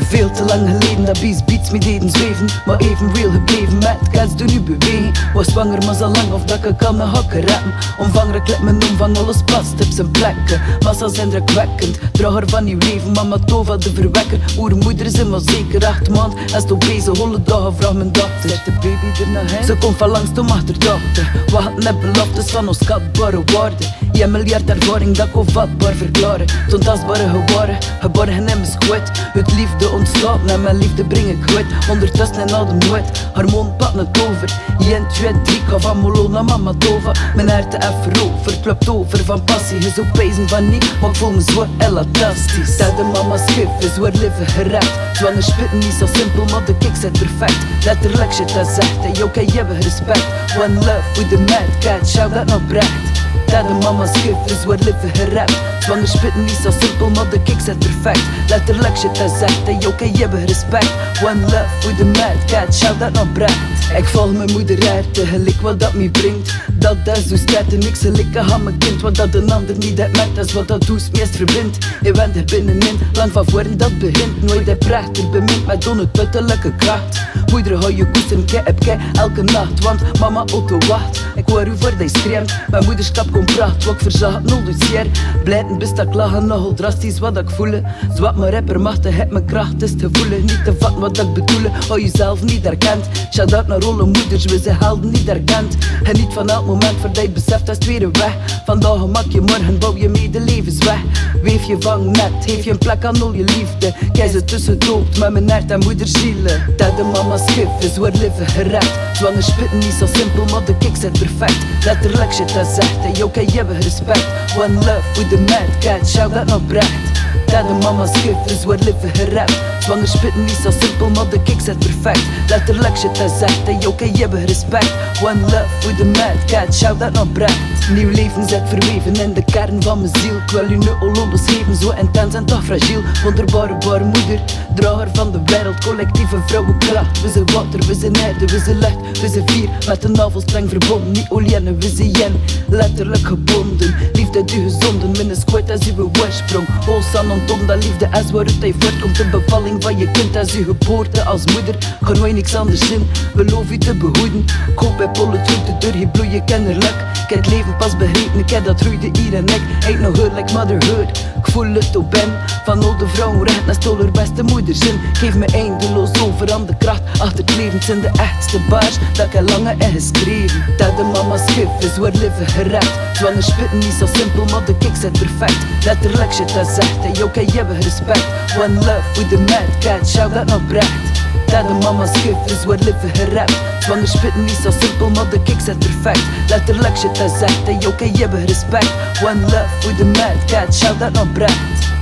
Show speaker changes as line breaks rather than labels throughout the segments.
Veel te lang geleden dat beats me deden zweven, maar even real gebleven met cats doen nu bewegen. Was zwanger maar zo lang of dat ik kan mijn hakken rappen. Omvangrijk let mijn omvang, alles past op zijn plekken. Massa zijn indrukwekkend, drager van nieuw leven. Mama Tova de verwekker, oermoeder is maar zeker 8 maand. En stop bezig, holle dagen, vraag mijn dochter. Zet de baby er naar hen, ze komt van langs om achterdochter. We hadden net beloftes van ons skatbare waarde. Je miljard ervaring dat ik onvatbaar verklaren. Zo'n tastbare gewaren, geborgen in mijn squid. Het liefde ontstaat, naar mijn liefde breng ik uit. Ondertussen in adem nooit, haar mond pat het over. 1, 2, 3, ik ga van Molo naar Mama Tova. Mijn hart even over, het klopt over van passie. Je zou pezen van niet, maar ik voel me zo elastisch. Dat de mama's gif is waar leven gered. Zwanger spitten niet zo simpel, maar de kick zit perfect. Letterlijk shit dat zegt, en jou kan je hebben respect. One love with the mad cat, shout dat nou brecht. Dat de mama's gif is waar leven gerapt. Zwanger spitten niet zo simpel, maar de kick zit perfect. Letterlijk shit dat zegt, en jou kan je hebben respect. One love with the mad cat, shout dat nou brecht. Ik volg mijn moeder uit, tegelijk wat dat me brengt. Dat is hoe staat en niks gelikken aan mijn kind. Want dat een ander niet uit met, dat is wat dat doet meest verbindt. Je bent er binnenin, land van voren dat begint. Nooit hij prachtig bemint met onuitputtelijke kracht. Moeder hou je koest en kei heb kei elke nacht. Want mama auto wacht, ik hoor u voor die schreeuwt. Mijn moederschap komt pracht, wat ik verzag het nul dossier. Blijten best dat ik lachen, nogal drastisch wat ik voelen. Zwak mijn rapper machtig, heb mijn kracht is te voelen. Niet te vatten wat ik bedoelen, hou jezelf niet herkend. Shout out naar rollenmoeders, we zijn helden niet herkend. Geniet van elk moment, voordat je beseft dat is het weer een weg. Vandaag maak je, morgen bouw je medelevens weg. Weef je vangnet, geef je een plek aan al je liefde. Kijk ze tussen doopt met mijn hart en moederzielen. Dat de mama's gif is waar leven gered. Zwanger spitten niet zo simpel, maar de kick zit perfect. Letterlijk shit dat zegt, en jou kan je hebben respect. One love with the mad cat, shout dat nou brecht. Dat de mama's gif is waar leven gered. Zwanger spitten niet zo simpel, maar de kick zit perfect. Letterlijk shit dat zegt, en jou kan je hebben respect. One love with the mad cat, shout dat nou brecht. Nieuw leven zit verweven in de kern van mijn ziel. Ik wil u nu al onderschreven, zo intens en toch fragiel. Wonderbare baarmoeder, drager van de wereld, collectieve vrouwenkracht. We zijn water, we zijn aarde, we zijn licht, we zijn vier. Met een navelstreng verbonden, niet oliënen, we zijn jen. Letterlijk gebonden, liefde uit u gezonden. Min is kwijt als uw oorsprong. Olsan ontom dat liefde is waaruit hij voortkomt. De bevalling van je kind als uw geboorte als moeder. Gaan wij niks anders in, we loven u te behoeden. Ik hoop bij politiek de deur, je bloeien kinderlijk. Ik heb het leven pas begrepen, ik heb dat groeide hier en ik. Ain't no hurt like motherhood, ik voel het op ben. Van al de vrouwen recht naar stoller beste moederzin. Geef me eindeloos over aan de kracht. Achter het leven zijn de echtste baars dat ik al lange heb geschreven. Dat de mama's gif is waar leven gered. Zwanger spitten niet zo simpel, maar de kick zit perfect. Letterlijk shit dat zegt, en jou kan je hebben respect. One love with the mad cat, shout dat nou brecht. Dat de mama's gif is waar leven gered. Zwanger spitten niet zo simpel, maar de kick zit perfect. Letterlijk shit dat zegt, en jou kan je hebben respect. One love with the mad cat, shout dat nou brecht.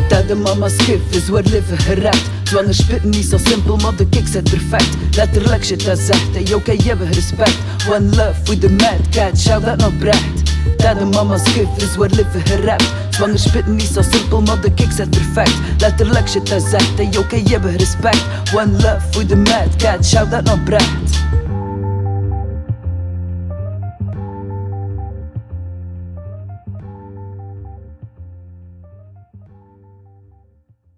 Dat de mama's gif is waar leven gered. Zwanger spitten niet zo simpel, maar de kick zit perfect. Letterlijk shit dat zegt, en jou kan je hebben respect. One love with the mad cat, shout dat nou brecht. Dat de mama's gif is waar leven gered. Zwanger spitten niet zo simpel, maar de kick zit perfect. Letterlijk shit dat zegt, en jou kan je hebben respect. One love with the mad cat, shout dat nou brecht.